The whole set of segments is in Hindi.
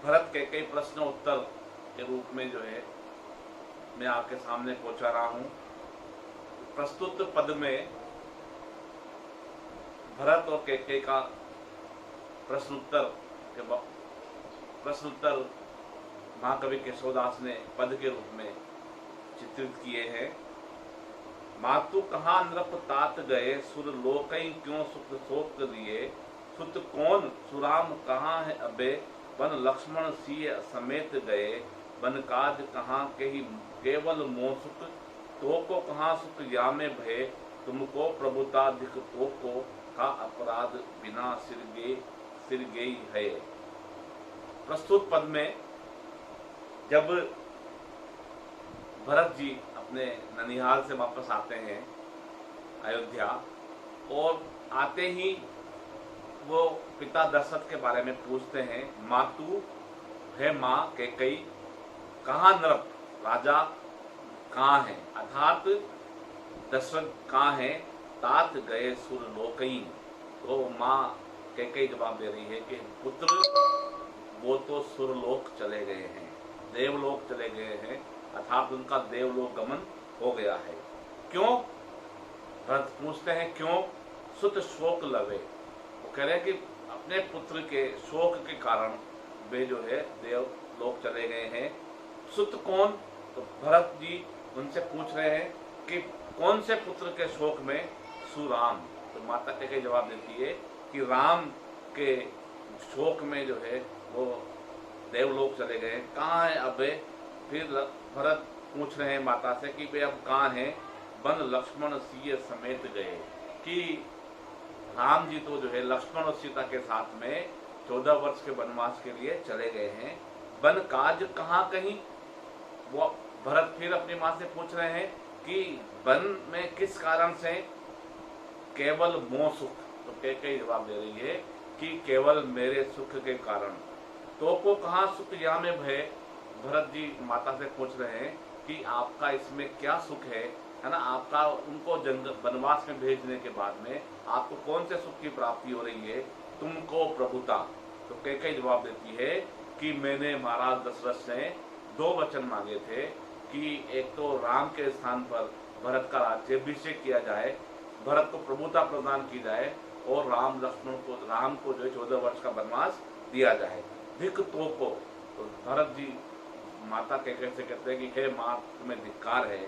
भरत के कई प्रश्न उत्तर के रूप में जो है मैं आपके सामने पहुंचा रहा हूं। प्रस्तुत पद में भरत और कैकेयी का प्रश्नोत्तर महाकवि केशवदास ने पद के रूप में चित्रित किए हैं। मातु कहाँ नृप तात गए, सुर लोकई क्यों सुख शोक लिए। सुत कौन सुराम कहाँ है अबे, वन लक्ष्मण सिय समेत गए। वन काज कहाँ के ही केवल मोह सुख, तो को कहाँ सुख यामे भय। तुमको प्रभुता दिख तो को का अपराध बिना सिर गई है। प्रस्तुत पद में जब भरत जी अपने ननिहाल से वापस आते हैं अयोध्या, और आते ही वो पिता दशरथ के बारे में पूछते हैं। मातु है माँ कैकेयी, कहाँ नृप राजा कहाँ है, अर्थात दशरथ कहाँ है। तात गए सुर लोकई, तो माँ कैकेयी जवाब दे रही है कि पुत्र वो तो सुरलोक चले गए हैं, देवलोक चले गए हैं, अर्थात उनका देवलोक गमन हो गया है। क्यों? भरत पूछते हैं क्यों? सुत शोक लवे, वो कह रहे हैं कि अपने पुत्र के शोक के कारण वे जो है देवलोक चले गए हैं। सुत कौन? तो भरत जी उनसे पूछ रहे हैं कि कौन से पुत्र के शोक में? सुराम। तो माता कैकेयी जवाब देती है कि राम के शोक में जो है वो देवलोक चले गए। कहाँ है अबे? फिर भरत पूछ रहे हैं माता से कि वे अब कहाँ हैं? वन लक्ष्मण सिय समेत गए, कि राम जी तो जो है लक्ष्मण और सीता के साथ में 14 वर्ष के वनवास के लिए चले गए हैं। वन काज कहाँ कहीं? वो भरत फिर अपनी माँ से पूछ रहे हैं कि वन में किस कारण से? केवल मोह सुख। तो कैकेयी जवाब दे रही है कि केवल मेरे सुख के कारण। तो को कहाँ सुख या में भय? भरत जी माता से पूछ रहे हैं कि आपका इसमें क्या सुख है ना, आपका उनको जंगल वनवास में भेजने के बाद में आपको कौन से सुख की प्राप्ति हो रही है? तुमको प्रभुता। तो कैकेयी जवाब देती है कि मैंने महाराज दशरथ से 2 वचन मांगे थे कि एक तो राम के स्थान पर भरत का राज्याभिषेक किया जाए, भरत को प्रभुता प्रदान की जाए, और राम को जो है 14 वर्ष का वनवास दिया जाए। धिक तो को, तो भरत जी माता कैकेयी से कहते हैं कि हे माँ तुम्हें धिक्कार है,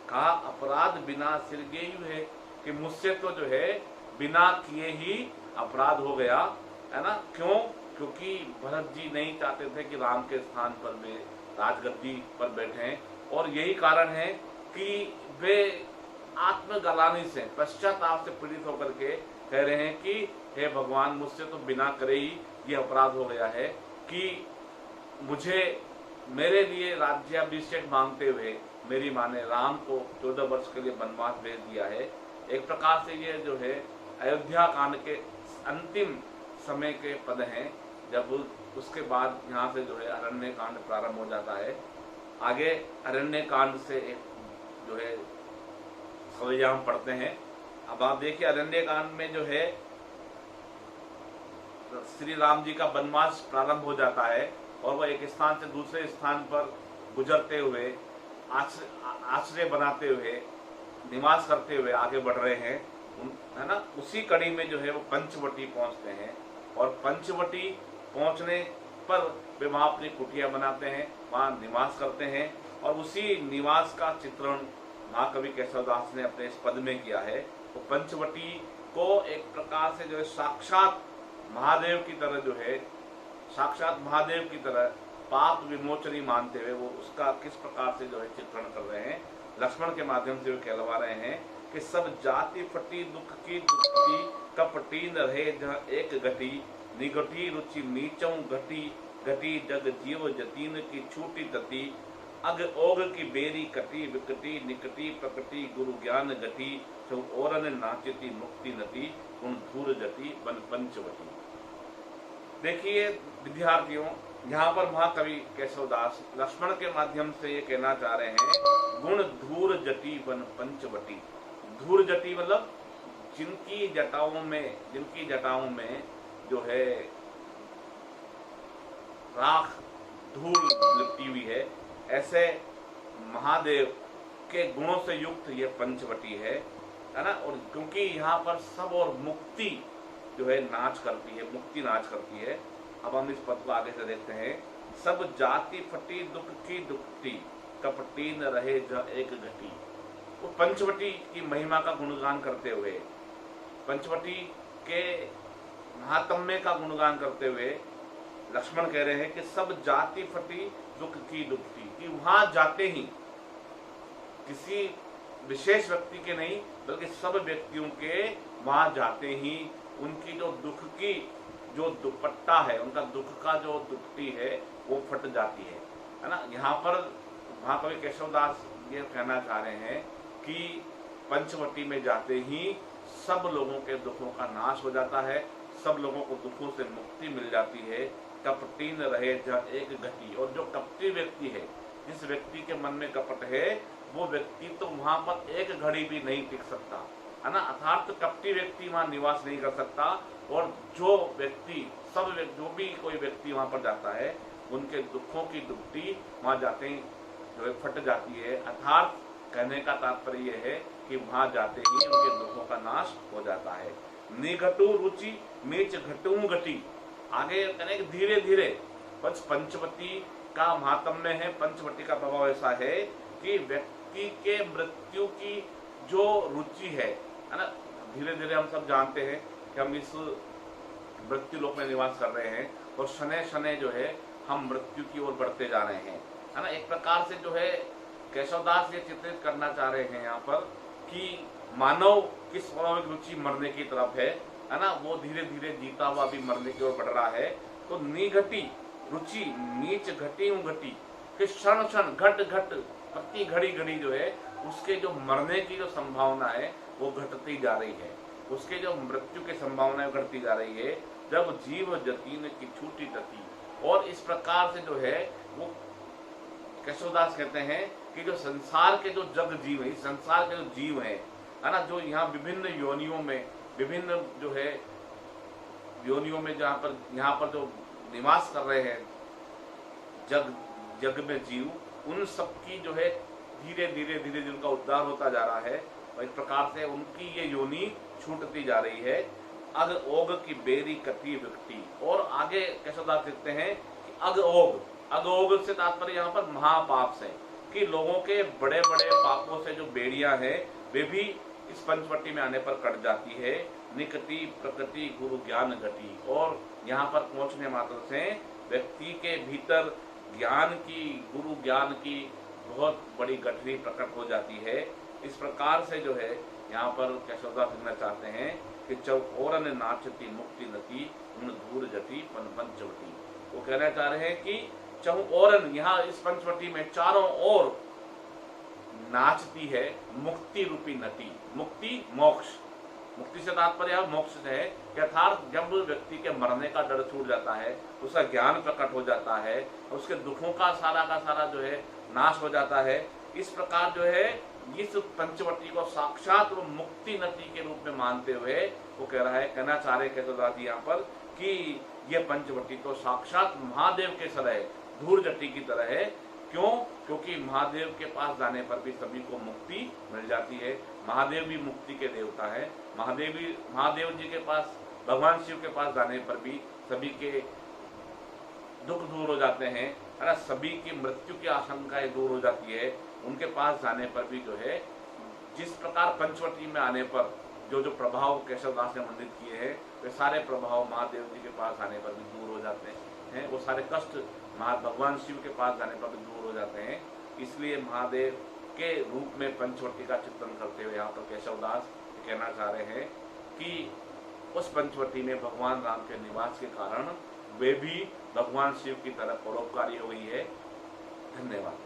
कहा अपराध बिना सिर गेयु है, कि मुझसे तो जो है बिना किए ही अपराध हो गया है ना। क्यों? क्योंकि भरत जी नहीं चाहते थे कि राम के स्थान पर वे राजगद्दी पर बैठे, और यही कारण है कि वे आत्मगलानी से पश्चाताप से पीड़ित होकर के कह रहे हैं कि हे भगवान मुझसे तो बिना करे ही ये अपराध हो गया है कि मुझे मेरे लिए राज्याभिषेक मांगते हुए मेरी माँ ने राम को 14 वर्ष के लिए वनवास भेज दिया है। एक प्रकार से ये जो है अयोध्या कांड के अंतिम समय के पद हैं, जब उसके बाद यहाँ से जो है अरण्य कांड प्रारंभ हो जाता है। आगे अरण्य कांड से एक जो है सवैया हम पढ़ते हैं। अब आप देखिए अरण्य कांड में जो है श्री राम जी का वनवास प्रारंभ हो जाता है, और वह एक स्थान से दूसरे स्थान पर गुजरते हुए आश्रय बनाते हुए निवास करते हुए आगे बढ़ रहे हैं, है ना। उसी कड़ी में जो है वो पंचवटी पहुंचते हैं, और पंचवटी पहुंचने पर वे वहाँ अपनी कुटिया बनाते हैं, वहाँ निवास करते हैं, और उसी निवास का चित्रण महाकवि केशवदास ने अपने इस पद में किया है। तो पंचवटी को एक प्रकार से जो है साक्षात महादेव की तरह जो है, साक्षात महादेव की तरह पाप विमोचनी मानते हुए वो उसका किस प्रकार से जो है चित्रण कर रहे हैं, लक्ष्मण के माध्यम से वो कहलवा रहे हैं कि सब जाति फटी दुख की दुखती, कपटी न रहे जहाँ एक घटी, निगठी रुचि नीचों घटी घटी, जग जीव जतीन की छूटी तती, अग ओग की बेरी कटी विकटी निकटी प्रकटी, गुरु ज्ञान गति सो ओरन नाचती मुक्ति नती, गुण धूर जति बन पंचवटी। देखिए विद्यार्थियों, यहाँ पर महाकवि केशवदास लक्ष्मण के माध्यम से ये कहना चाह रहे हैं गुण धूर जटी बन पंचवटी। धूर जटी मतलब जिनकी जटाओं में जो है राख धूल लिपटी हुई है, ऐसे महादेव के गुणों से युक्त ये पंचवटी है ना। और क्योंकि यहाँ पर सब और मुक्ति जो है नाच करती है, मुक्ति नाच करती है। अब हम इस पद को आगे से देखते हैं। सब जाति फटी दुख की दुखती, कपटी न रहे ज एक घटी। वो पंचवटी की महिमा का गुणगान करते हुए, पंचवटी के महात्म्य का गुणगान करते हुए लक्ष्मण कह रहे हैं कि सब जाति फटी दुख की दुखती, कि वहां जाते ही किसी विशेष व्यक्ति के नहीं बल्कि सब व्यक्तियों के वहां जाते ही उनकी जो दुख की जो दुपट्टा है, उनका दुख का जो दुपट्टी है वो फट जाती है ना। यहाँ पर महाकवि केशवदास ये कहना चाह रहे हैं कि पंचवटी में जाते ही सब लोगों के दुखों का नाश हो जाता है, सब लोगों को दुखों से मुक्ति मिल जाती है। कपटी न रहे जब एक घटी। और जो कपटी व्यक्ति है, जिस व्यक्ति के मन में कपट है, वो व्यक्ति तो वहां पर एक घड़ी भी नहीं टिक सकता है ना। अर्थात कपटी व्यक्ति वहां निवास नहीं कर सकता। और जो व्यक्ति जो भी कोई व्यक्ति वहां पर जाता है, उनके दुखों की दुपट्टी वहां जाते ही जो है फट जाती है। अर्थात कहने का तात्पर्य यह है कि वहां जाते ही उनके दुखों का नाश हो जाता है। निघटू रुचि मीच घटू घटी। आगे कहने धीरे धीरे पंचवटी का महात्म्य है, पंचवटी का प्रभाव ऐसा है कि व्यक्ति के मृत्यु की जो रुचि है ना, धीरे धीरे हम सब जानते हैं कि हम इस मृत्यु लोक में निवास कर रहे हैं और शनै शनै जो है हम मृत्यु की ओर बढ़ते जा रहे हैं, है ना। एक प्रकार से जो है केशवदास ये चित्रित करना चाह रहे हैं यहाँ पर कि मानव की स्वाभाविक रुचि मरने की तरफ है ना। वो धीरे धीरे जीता हुआ भी मरने की ओर बढ़ रहा है। तो निघटी रुचि नीच घटी घटी कि क्षण क्षण घट घट प्रति घड़ी घड़ी जो है उसके जो मरने की जो संभावना है वो घटती जा रही है, उसके जो मृत्यु की संभावना घटती जा रही है। जब जीव जतीन की छूटी तती। और इस प्रकार से जो है वो केशवदास कहते हैं कि जो संसार के जो जग जीव है, संसार के जो जीव है ना, जो यहाँ विभिन्न योनियों में, विभिन्न जो है योनियों में यहाँ पर जो निवास कर रहे हैं जग में जीव, उन सब की जो है धीरे धीरे धीरे उनका उद्धार होता जा रहा है। और इस प्रकार से उनकी ये योनि छूटती जा रही है। अग ओग की बेरी कटी व्यक्ति। और आगे केशवदास लिखते हैं कि अग ओग से तात्पर्य यहाँ पर महापाप से, कि लोगों के बड़े बड़े पापों से जो बेड़ियां हैं वे भी इस पंचवटी में आने पर कट जाती है। निकटी प्रकृति गुरु ज्ञान घटी। और यहाँ पर पहुंचने मात्र से व्यक्ति के भीतर ज्ञान की, गुरु ज्ञान की बहुत बड़ी गठरी प्रकट हो जाती है। इस प्रकार से जो है यहाँ पर केशवदास लिखना चाहते हैं कि चौकोरन नाचती मुक्ति नती उन दूर जटी पंचवटी। वो कहना चाह रहे हैं कि चौकोरन, यहाँ इस पंचवटी में चारों ओर नाचती है मुक्ति रूपी नटी। मुक्ति मोक्ष, मुक्ति से तात्पर्य मोक्ष से है। अर्थात जब व्यक्ति के मरने का डर छूट जाता है, उसका ज्ञान प्रकट हो जाता है, उसके दुखों का सारा जो है नाश हो जाता है। इस प्रकार जो है इस पंचवटी को साक्षात वो मुक्ति नटी के रूप में मानते हुए वो कहना चाह रहे केशवदास जी यहाँ पर कि ये पंचवटी तो साक्षात महादेव के तरह है, धूल जटी की तरह है। क्यों? क्योंकि महादेव के पास जाने पर भी सभी को मुक्ति मिल जाती है। महादेव भी मुक्ति के देवता है। महादेव जी के पास, भगवान शिव के पास जाने पर भी सभी के दुख दूर हो जाते हैं, है ना। सभी की मृत्यु की आशंकाएं दूर हो जाती है उनके पास जाने पर भी जो है। जिस प्रकार पंचवटी में आने पर जो प्रभाव केशवदास ने मंडित किए हैं, वे सारे प्रभाव महादेव जी के पास आने पर भी दूर हो जाते हैं। वो सारे कष्ट भगवान शिव के पास जाने पर भी दूर हो जाते हैं। इसलिए महादेव के रूप में पंचवटी का चित्रण करते हुए यहाँ पर केशवदास कहना चाह रहे हैं कि उस पंचवटी में भगवान राम के निवास के कारण वे भी भगवान शिव की तरह परोपकारी हो गई है। धन्यवाद।